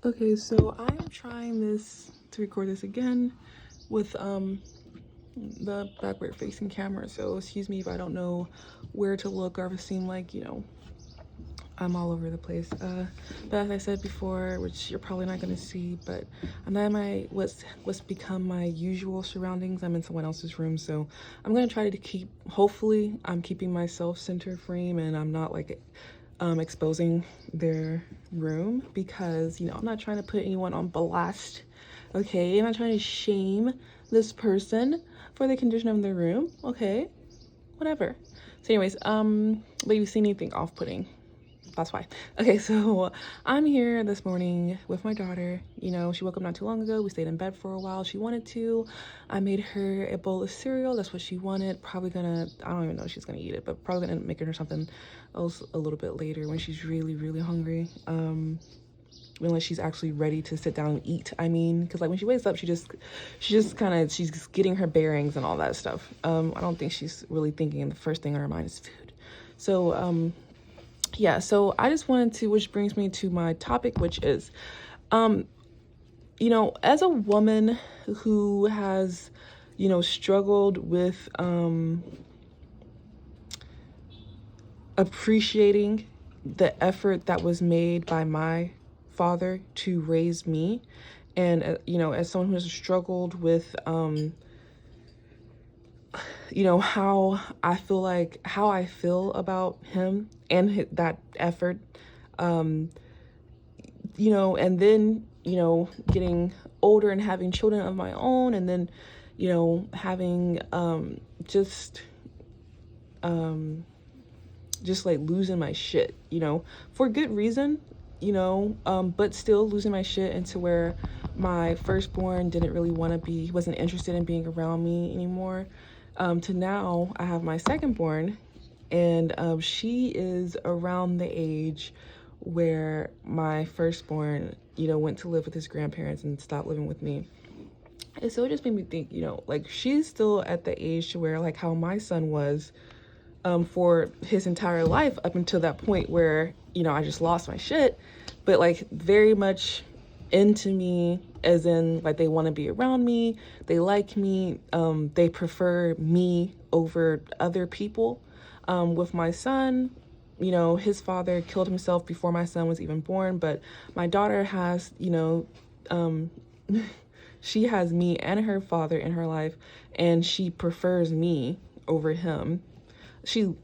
Okay, so I'm trying to record this again with the backward facing camera. So excuse me if I don't know where to look or if it seemed like, I'm all over the place. But as I said before, which you're probably not gonna see, but I'm not in my what's become my usual surroundings. I'm in someone else's room, so I'm gonna try to keep. Hopefully, I'm keeping myself center frame and I'm not like exposing their room because I'm not trying to put anyone on blast. Okay, I'm not trying to shame this person for the condition of their room. Okay, whatever. So, anyways, but you see anything off-putting? That's why. Okay, so I'm here this morning with my daughter. She woke up not too long ago. We stayed in bed for a while. She wanted to. I made her a bowl of cereal. That's what she wanted. Probably gonna, I don't even know if she's gonna eat it, but probably gonna make her something else a little bit later when she's really, really hungry. Unless she's actually ready to sit down and eat. Because like when she wakes up, she's getting her bearings and all that stuff. I don't think she's really thinking the first thing on her mind is food. So, yeah, so I just wanted to, which brings me to my topic, which is, as a woman who has, struggled with appreciating the effort that was made by my father to raise me, and, as someone who has struggled with, how I feel about him and that effort, and then, getting older and having children of my own, and then, having, just like losing my shit, for good reason, but still losing my shit into where my firstborn didn't really want to be, wasn't interested in being around me anymore. To now I have my secondborn, and she is around the age where my firstborn, went to live with his grandparents and stopped living with me. And so it just made me think, like she's still at the age to where like how my son was for his entire life up until that point where, I just lost my shit, but like very much into me, as in like they want to be around me, they like me, they prefer me over other people. With my son, his father killed himself before my son was even born, but my daughter has, she has me and her father in her life, and she prefers me over him. I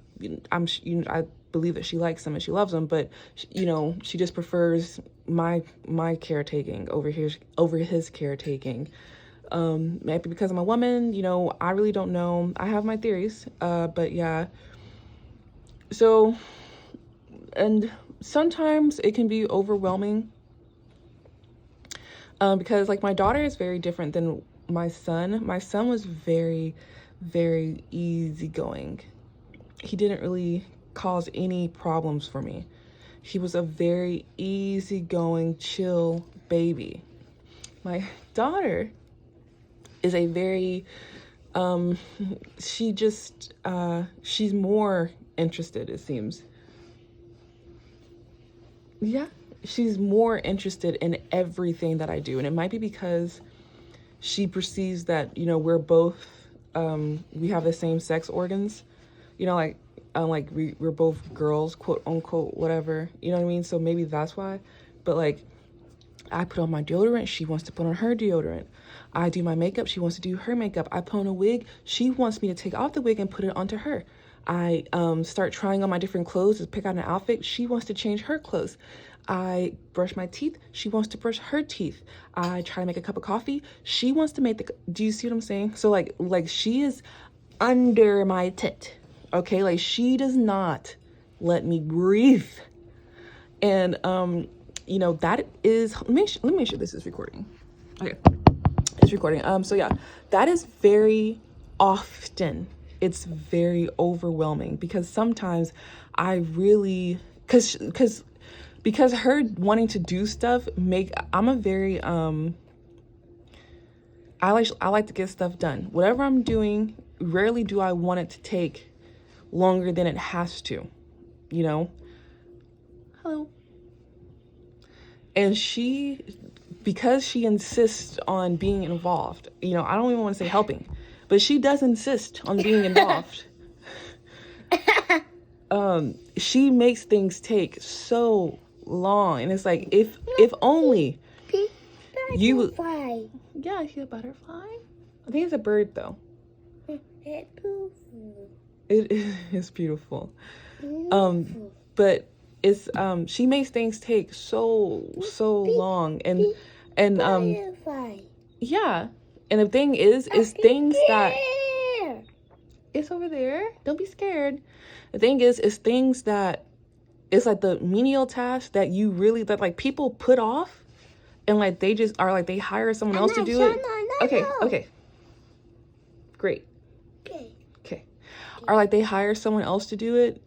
believe that she likes him and she loves him, but she just prefers my caretaking over his caretaking. Maybe because I'm a woman, I really don't know. I have my theories, but yeah. So, and sometimes it can be overwhelming, because like my daughter is very different than my son. My son was very, very easygoing. He didn't really cause any problems for me. He was a very easygoing, chill baby. My daughter is a very, she's more interested, it seems. Yeah, she's more interested in everything that I do. And it might be because she perceives that, we're both, we have the same sex organs. We're both girls, quote unquote, whatever, you know what I mean? So maybe that's why. But like, I put on my deodorant, she wants to put on her deodorant. I do my makeup, she wants to do her makeup. I put on a wig, she wants me to take off the wig and put it onto her. I start trying on my different clothes to pick out an outfit, she wants to change her clothes. I brush my teeth, she wants to brush her teeth. I try to make a cup of coffee, she wants to make do you see what I'm saying? So like she is under my tit. Okay, like she does not let me breathe. And that is, let me make sure this is recording. Okay, it's recording. So yeah, that is very often, it's very overwhelming, because sometimes I really, because her wanting to do stuff I'm a very I like to get stuff done. Whatever I'm doing, rarely do I want it to take longer than it has to, Hello. And because she insists on being involved, I don't even want to say helping, but she does insist on being involved. She makes things take so long, and it's like, if only you. Yeah, I see a butterfly. I think it's a bird though. It is beautiful. But it's she makes things take so long, and yeah, and the thing is things that it's over there. Don't be scared. The thing is things that it's like the menial tasks that you really that like people put off, and like they just are like they hire someone else to do it. Okay. Great. Okay. Or like they hire someone else to do it,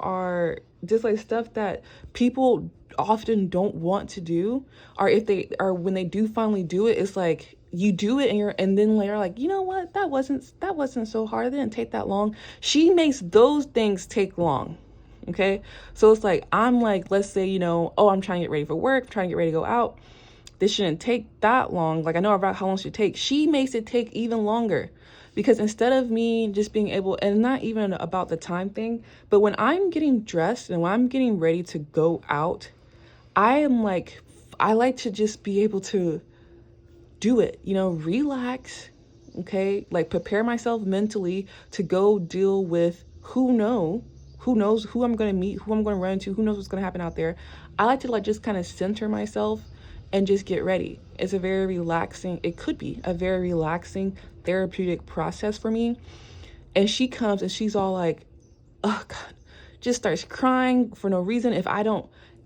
are just like stuff that people often don't want to do. Or when they do finally do it, it's like you do it and then later like, you know what, that wasn't so hard, it didn't take that long. She makes those things take long. Okay, so it's like, I'm like, let's say, I'm trying to get ready for work, trying to get ready to go out, this shouldn't take that long, like I know about how long it should take. She makes it take even longer, because instead of me just being able, and not even about the time thing, but when I'm getting dressed and when I'm getting ready to go out, I like to just be able to do it, relax, okay? Like prepare myself mentally to go deal with who knows who I'm going to meet, who I'm going to run into, who knows what's going to happen out there. I like to just kind of center myself and just get ready. It could be a very relaxing therapeutic process for me. And she comes and she's all like, oh God, just starts crying for no reason.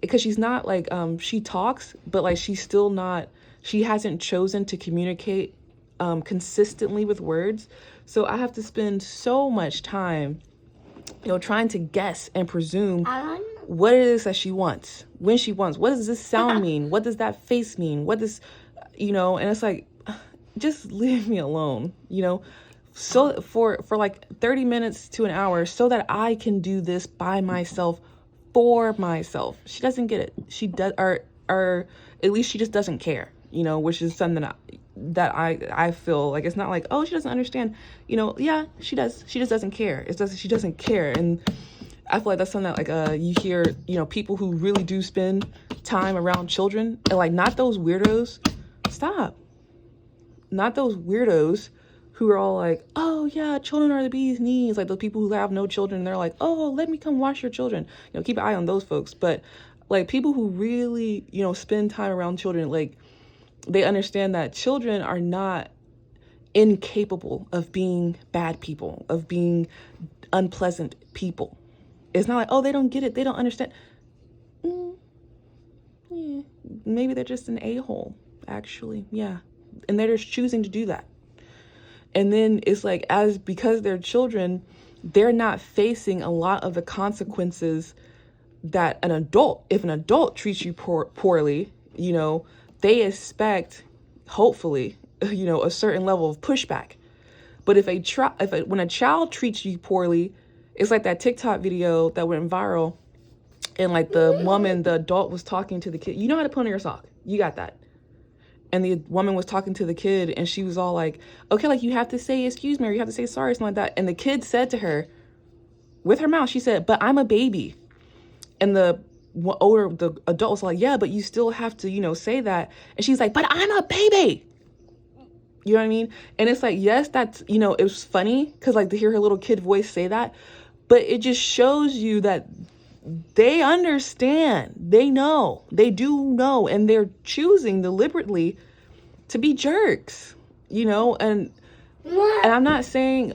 Because she's not like, she talks, but like she hasn't chosen to communicate consistently with words. So I have to spend so much time, trying to guess and presume what it is that she wants, when she wants. What does this sound mean? What does that face mean? What does, and it's like, just leave me alone, so for like 30 minutes to an hour, so that I can do this by myself, for myself. She doesn't get it. She does, or at least she just doesn't care, which is something that I feel like, it's not like, oh, she doesn't understand, yeah, she does. She just doesn't care. She doesn't care. And I feel like that's something that like you hear, people who really do spend time around children, and like, not those weirdos. Stop. Not those weirdos who are all like, oh yeah, children are the bee's knees. Like the people who have no children, they're like, oh, let me come watch your children. Keep an eye on those folks. But like people who really, spend time around children, like they understand that children are not incapable of being bad people, of being unpleasant people. It's not like, oh, they don't get it, they don't understand. Yeah, maybe they're just an a-hole, actually. Yeah. And they're just choosing to do that. And then it's like, because they're children, they're not facing a lot of the consequences that if an adult treats you poorly, they expect, hopefully, a certain level of pushback. But when a child treats you poorly, it's like that TikTok video that went viral, and like the adult was talking to the kid. You know how to put on your sock. You got that. And the woman was talking to the kid, and she was all like, okay, like you have to say excuse me, or you have to say sorry, something like that. And the kid said to her, with her mouth, she said, but I'm a baby. And the adult was like, yeah, but you still have to, say that. And she's like, but I'm a baby. You know what I mean? And it's like, yes, that's, it was funny because like to hear her little kid voice say that, but it just shows you that they understand, they know, they do know, and they're choosing deliberately to be jerks, and I'm not saying,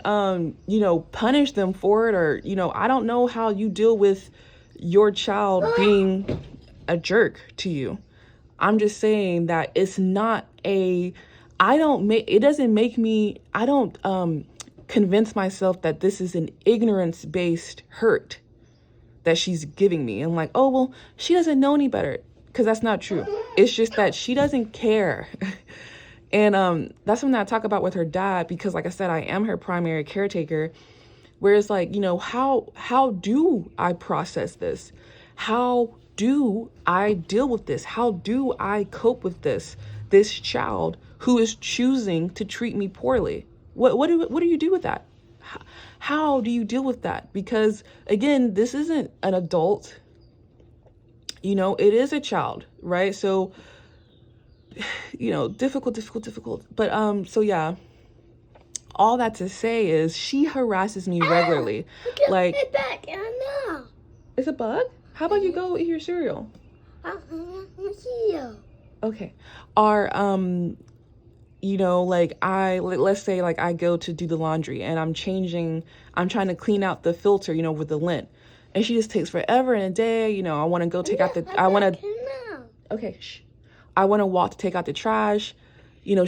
punish them for it, or, I don't know how you deal with your child being a jerk to you. I'm just saying that it's not I don't convince myself that this is an ignorance-based hurt that she's giving me. And like, oh, well, she doesn't know any better, because that's not true. It's just that she doesn't care. And that's something that I talk about with her dad, because like I said, I am her primary caretaker, where it's like, how do I process this? How do I deal with this? How do I cope with this child who is choosing to treat me poorly? What do you do with that? How do you deal with that? Because again, this isn't an adult, you know, it is a child, right? So, you know, difficult. But so yeah, all that to say is she harasses me regularly. Like, back, no. It's a bug? How about you go eat your cereal? Cereal. Okay. You know, like let's say like I go to do the laundry and I'm trying to clean out the filter, you know, with the lint. And she just takes forever and a day, you know, I want to go take out the, okay, shh. I want to walk to take out the trash. You know,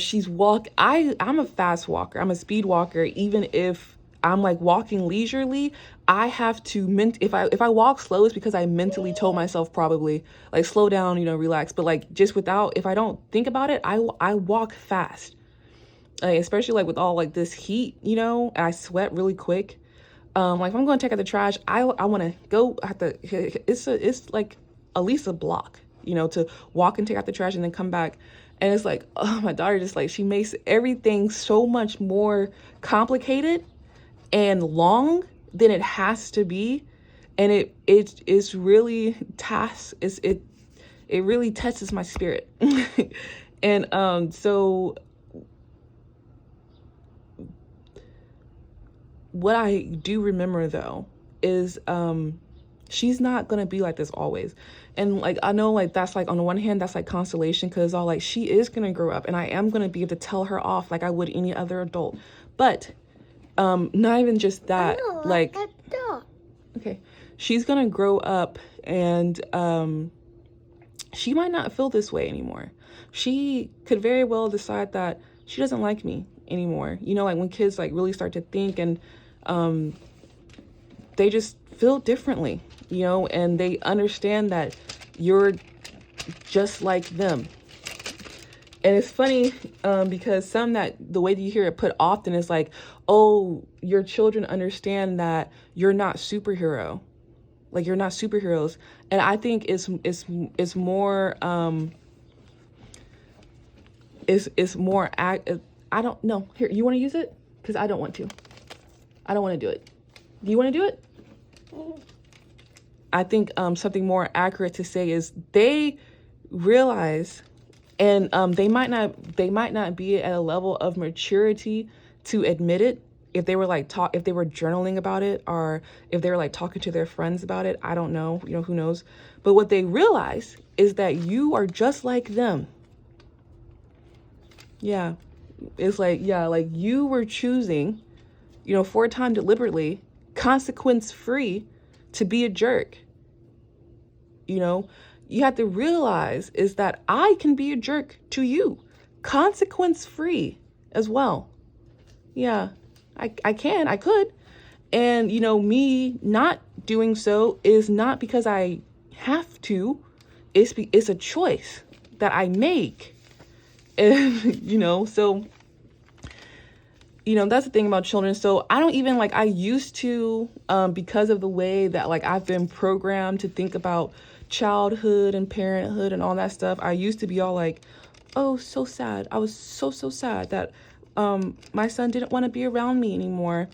I'm a fast walker. I'm a speed walker. Even if I'm like walking leisurely, I have to if I walk slow, it's because I mentally told myself probably like slow down, you know, relax. But like just if I don't think about it, I walk fast. Like, especially like with all like this heat, you know, and I sweat really quick. Like if I'm going to take out the trash, I want to go it's like at least a block, you know, to walk and take out the trash and then come back. And it's like, oh, my daughter just like, she makes everything so much more complicated and long than it has to be. And it's really it really tests my spirit. And so what I do remember though is she's not gonna be like this always. And like I know like that's like on the one hand that's like consolation, because all like she is gonna grow up and I am gonna be able to tell her off like I would any other adult. But not even just that, like okay, she's gonna grow up and she might not feel this way anymore. She could very well decide that she doesn't like me anymore. You know, like when kids like really start to think and they just feel differently, you know, and they understand that you're just like them. And it's funny because the way that you hear it put often is like, oh, your children understand that you're not superhero. Like you're not superheroes. And I think it's more, it's more, I don't know. Here, you want to use it? Because I don't want to. I don't want to do it. Do you want to do it? I think something more accurate to say is they realize, and they might not be at a level of maturity to admit it. If they were like if they were journaling about it, or if they were like talking to their friends about it, I don't know, you know, who knows. But what they realize is that you are just like them. Yeah. It's like, yeah, like you were choosing, you know, for a time deliberately, consequence free, to be a jerk. You know, you have to realize is that I can be a jerk to you, consequence free as well. Yeah, I could. And, you know, me not doing so is not because I have to, it's a choice that I make. And, you know, so, you know, that's the thing about children. So I don't even like, I used to, because of the way that like I've been programmed to think about childhood and parenthood and all that stuff. I used to be all like, oh, so sad. I was so sad that my son didn't want to be around me anymore.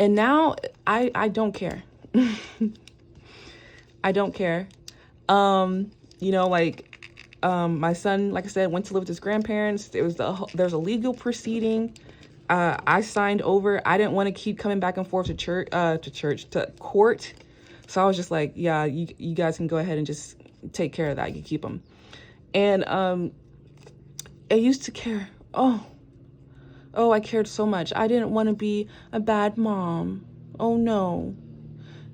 And now I don't care. I don't care. You know, like my son, like I said, went to live with his grandparents. There's a legal proceeding. I signed over. I didn't want to keep coming back and forth to court. So I was just like, yeah, you guys can go ahead and just take care of that. You keep them. And I used to care. Oh, I cared so much. I didn't want to be a bad mom. Oh no.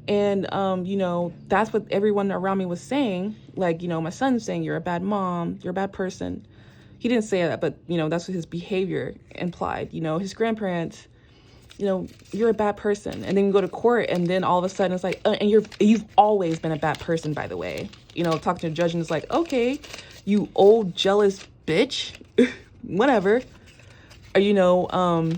And you know, that's what everyone around me was saying. Like, you know, my son's saying, you're a bad mom, you're a bad person. He didn't say that, but you know, that's what his behavior implied. You know, his grandparents, you know, you're a bad person. And then you go to court and then all of a sudden it's like, and you've always been a bad person, by the way. You know, talking to the judge and it's like, okay, you old jealous bitch, whatever. Or, you know,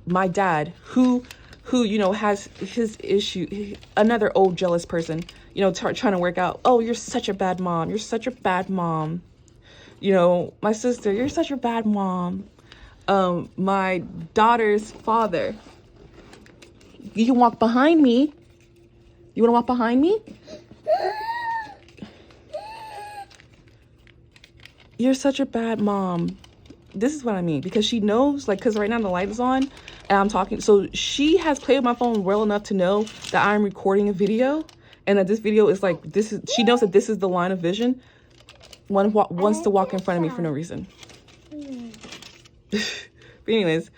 my dad, who who, you know, has his issue, another old jealous person, you know, trying to work out. Oh, you're such a bad mom. You're such a bad mom. You know, my sister, you're such a bad mom. My daughter's father, you can walk behind me. You want to walk behind me? You're such a bad mom. This is what I mean, because she knows, like, because right now the light is on and I'm talking. So she has played with my phone well enough to know that I'm recording a video and that this video is like, this is, she knows that this is the line of vision. One wants to walk in front of me for no reason. But anyways,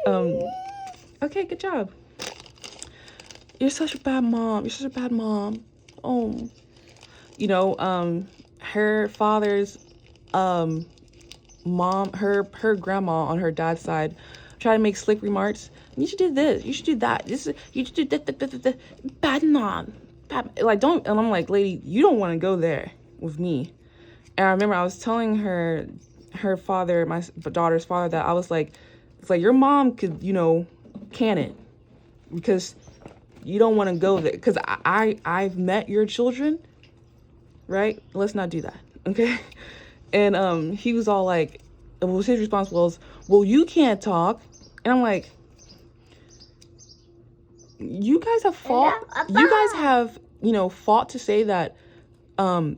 okay, good job. You're such a bad mom. You're such a bad mom. Oh, you know, her father's, mom, her grandma on her dad's side try to make slick remarks. You should do this, you should do that, you should do that. Bad mom, bad, like, don't. And I'm like, lady, you don't want to go there with me. And I remember I was telling her father, my daughter's father, that I was like, it's like, your mom could, you know, can it, because you don't want to go there, because I've met your children, right? Let's not do that, okay? And he was all like, well, his response was, well, you can't talk. And I'm like, you guys have fought. You guys have, you know, fought to say that I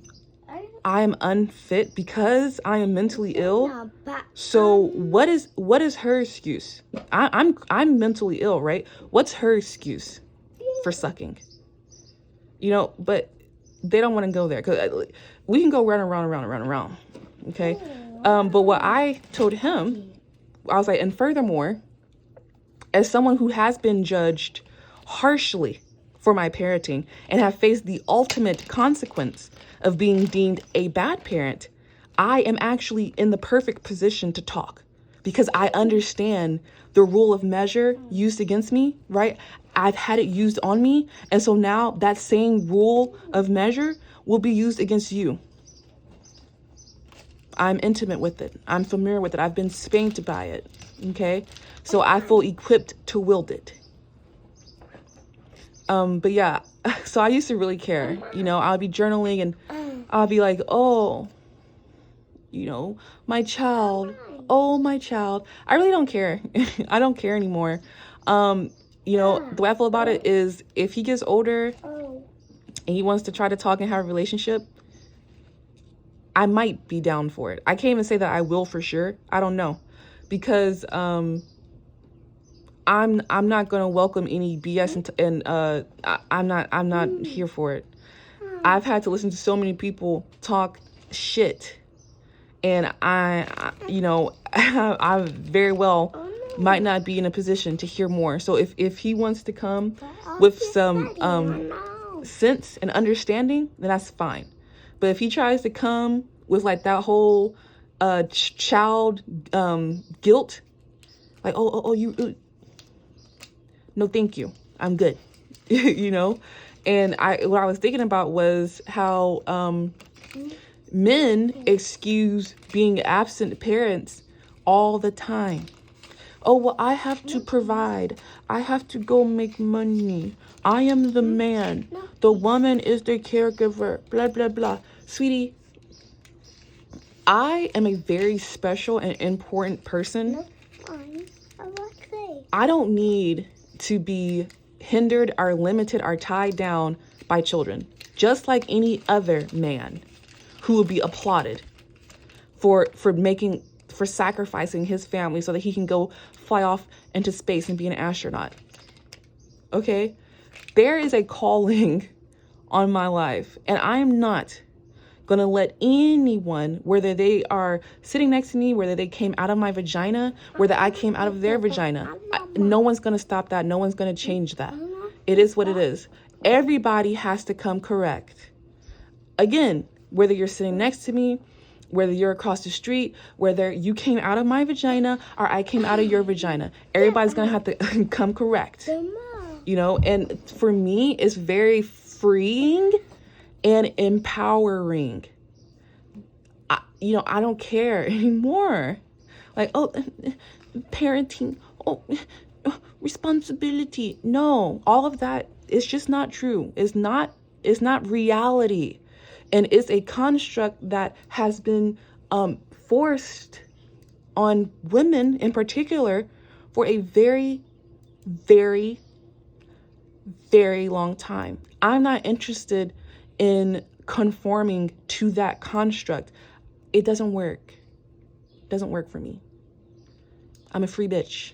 am unfit because I am mentally ill. So what is her excuse? I'm mentally ill, right? What's her excuse for sucking? You know, but they don't want to go there, because we can go round. Okay. But what I told him, I was like, and furthermore, as someone who has been judged harshly for my parenting and have faced the ultimate consequence of being deemed a bad parent, I am actually in the perfect position to talk, because I understand the rule of measure used against me, right? I've had it used on me. And so now that same rule of measure will be used against you. I'm intimate with it. I'm familiar with it. I've been spanked by it. Okay. So I feel equipped to wield it. But yeah, so I used to really care, you know, I'll be journaling and I'll be like, oh, you know, my child, oh, my child. I really don't care. I don't care anymore. You know, the way I feel about it is, if he gets older and he wants to try to talk and have a relationship, I might be down for it. I can't even say that I will for sure. I don't know, because I'm not gonna welcome any BS, and I'm not here for it. I've had to listen to so many people talk shit, and I you know, I very well might not be in a position to hear more. So if he wants to come with some sense and understanding, then that's fine. But if he tries to come with like that whole child guilt, like, oh you no thank you, I'm good. You know. And what I was thinking about was how men excuse being absent parents all the time. Oh, well, I have to provide. I have to go make money. I am the man. The woman is the caregiver. Blah, blah, blah. Sweetie, I am a very special and important person. I don't need to be hindered or limited or tied down by children, just like any other man who would be applauded for sacrificing his family so that he can go fly off into space and be an astronaut. Okay? There is a calling on my life, and I'm not going to let anyone, whether they are sitting next to me, whether they came out of my vagina, whether I came out of their vagina, no one's going to stop that. No one's going to change that. It is what it is. Everybody has to come correct. Again, whether you're sitting next to me, whether you're across the street, whether you came out of my vagina or I came out of your vagina, everybody's going to have to come correct. You know, and for me, it's very freeing and empowering. I don't care anymore. Like, oh, parenting. Oh, responsibility. No, all of that is just not true. It's not reality. And it's a construct that has been forced on women in particular for a very, very, very long time. I'm not interested in conforming to that construct. It doesn't work. It doesn't work for me. I'm a free bitch.